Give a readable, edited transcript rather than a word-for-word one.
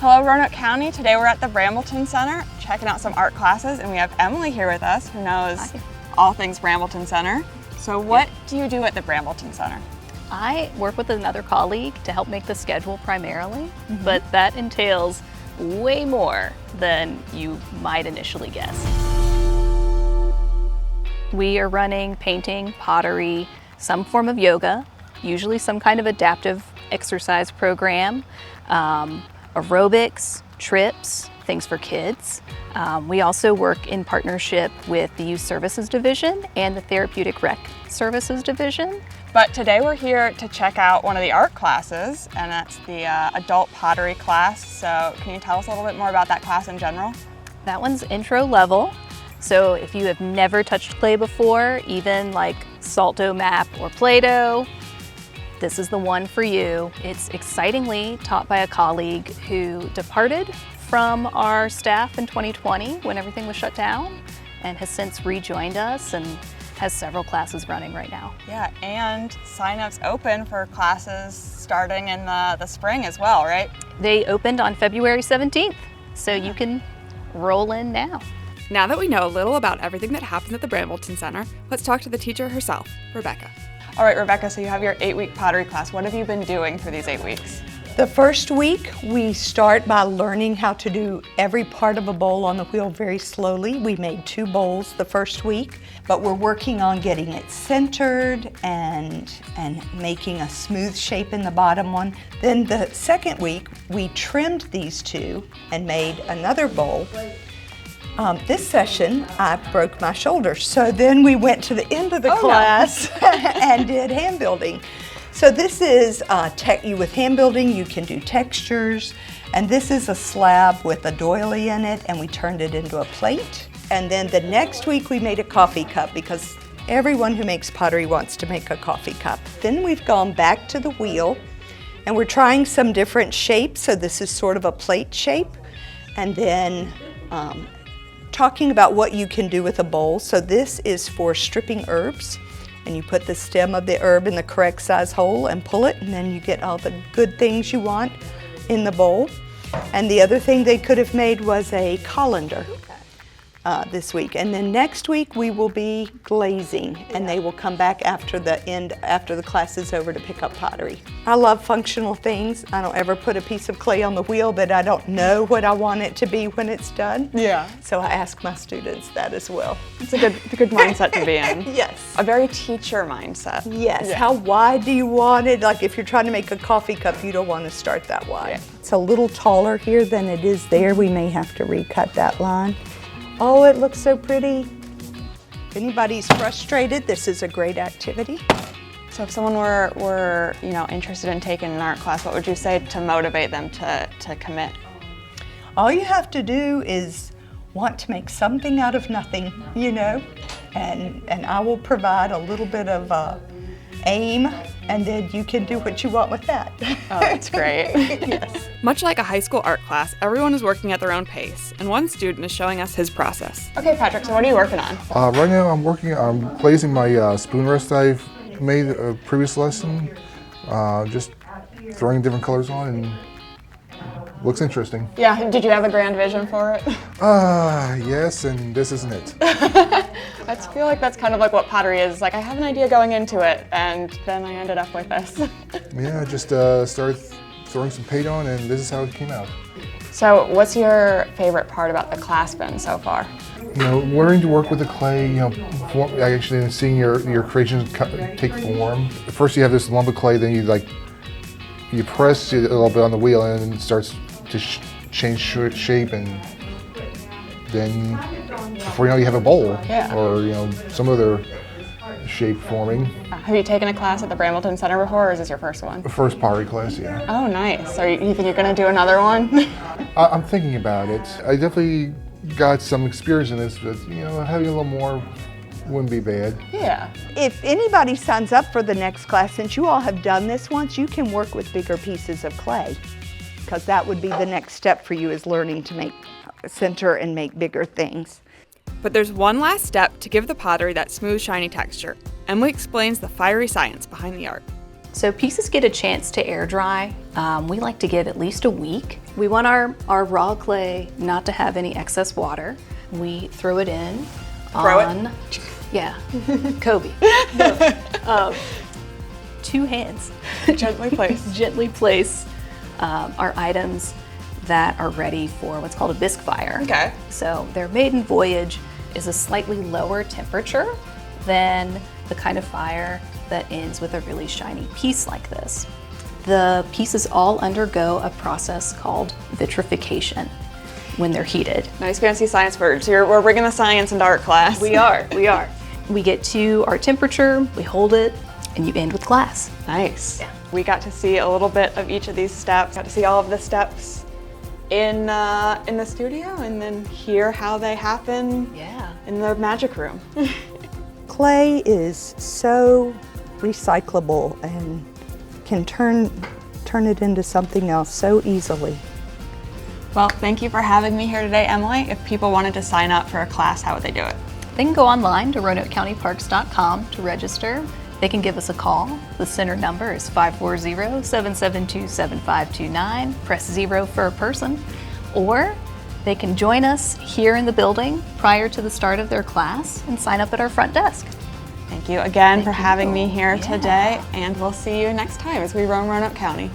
Hello Roanoke County. Today we're at the Brambleton Center checking out some art classes, and we have Emily here with us who knows all things Brambleton Center. So what do you do at the Brambleton Center? I work with another colleague to help make the schedule primarily, but that entails way more than you might initially guess. We are running painting, pottery, some form of yoga, usually some kind of adaptive exercise program, aerobics, trips, things for kids. We also work in partnership with the Youth Services Division and the Therapeutic Rec Services Division. But today we're here to check out one of the art classes, and that's the adult pottery class. So can you tell us a little bit more about that class in general? That one's intro level. So if you have never touched clay before, even like Salto Map or Play-Doh, this is the one for you. It's excitingly taught by a colleague who departed from our staff in 2020 when everything was shut down and has since rejoined us and has several classes running right now. Yeah, and sign-ups open for classes starting in the spring as well, right? They opened on February 17th, so you can roll in now. Now that we know a little about everything that happens at the Brambleton Center, let's talk to the teacher herself, Rebecca. All right, Rebecca, so you have your 8-week pottery class. What have you been doing for these 8 weeks? The first week, we start by learning how to do every part of a bowl on the wheel very slowly. We made 2 bowls the first week, but we're working on getting it centered and making a smooth shape in the bottom one. Then the second week, we trimmed these 2 and made another bowl. This session, I broke my shoulder, so then we went to the end of the class and did hand building. So this is with hand building, you can do textures, and this is a slab with a doily in it, and we turned it into a plate. And then the next week we made a coffee cup because everyone who makes pottery wants to make a coffee cup. Then we've gone back to the wheel, and we're trying some different shapes. So this is sort of a plate shape, and then talking about what you can do with a bowl. So this is for stripping herbs, and you put the stem of the herb in the correct size hole and pull it, and then you get all the good things you want in the bowl. And the other thing they could have made was a colander this week. And then next week we will be glazing, and they will come back after the class is over to pick up pottery. I love functional things. I don't ever put a piece of clay on the wheel that I don't know what I want it to be when it's done. Yeah. So I ask my students that as well. It's a good mindset to be in. Yes. A very teacher mindset. Yes. Yeah. How wide do you want it? Like if you're trying to make a coffee cup, you don't want to start that wide. Yeah. It's a little taller here than it is there. We may have to recut that line. Oh, it looks so pretty. If anybody's frustrated, this is a great activity. So if someone were interested in taking an art class, what would you say to motivate them to commit? All you have to do is want to make something out of nothing, and I will provide a little bit of aim, and then you can do what you want with that. Oh, that's great. Yes. Much like a high school art class, everyone is working at their own pace, and one student is showing us his process. Okay, Patrick, so what are you working on? Right now I'm glazing my spoon rest I've made a previous lesson, just throwing different colors on, and looks interesting. Yeah, did you have a grand vision for it? Yes, and this isn't it. I feel like that's kind of like what pottery is. Like I have an idea going into it, and then I ended up with this. Yeah, I just started throwing some paint on, and this is how it came out. So what's your favorite part about the class been so far? Learning to work with the clay, actually seeing your creations take form. First you have this lump of clay, then you press it a little bit on the wheel, and it starts to change shape, and then before you know, you have a bowl, or some other shape forming. Have you taken a class at the Brambleton Center before, or is this your first one? First pottery class, yeah. Oh, nice. So you think you're going to do another one? I'm thinking about it. I definitely got some experience in this, but having a little more wouldn't be bad. Yeah. If anybody signs up for the next class, since you all have done this once, you can work with bigger pieces of clay, because that would be the next step for you, is learning to make center and make bigger things. But there's one last step to give the pottery that smooth, shiny texture. Emily explains the fiery science behind the art. So pieces get a chance to air dry. We like to give at least a week We want our raw clay not to have any excess water. We throw it in Throw it? on, yeah, Kobe. 2 hands. Gently placed. Gently place our items that are ready for what's called a bisque fire. Okay. So their maiden voyage is a slightly lower temperature than the kind of fire that ends with a really shiny piece like this. The pieces all undergo a process called vitrification when they're heated. Nice fancy science words. We're bringing the science into art class. We are. We get to our temperature, we hold it, and you end with glass. Nice. Yeah. We got to see a little bit of each of these steps. Got to see all of the steps in the studio, and then hear how they happen Yeah. in the magic room. Clay is so recyclable and can turn it into something else so easily. Well, thank you for having me here today, Emily. If people wanted to sign up for a class, how would they do it? They can go online to RoanokeCountyParks.com to register. They can give us a call. The center number is 540-772-7529. Press 0 for a person. Or they can join us here in the building prior to the start of their class and sign up at our front desk. Thank you again for Thank having you. me here Yeah. today, and we'll see you next time as we roam Roanoke County.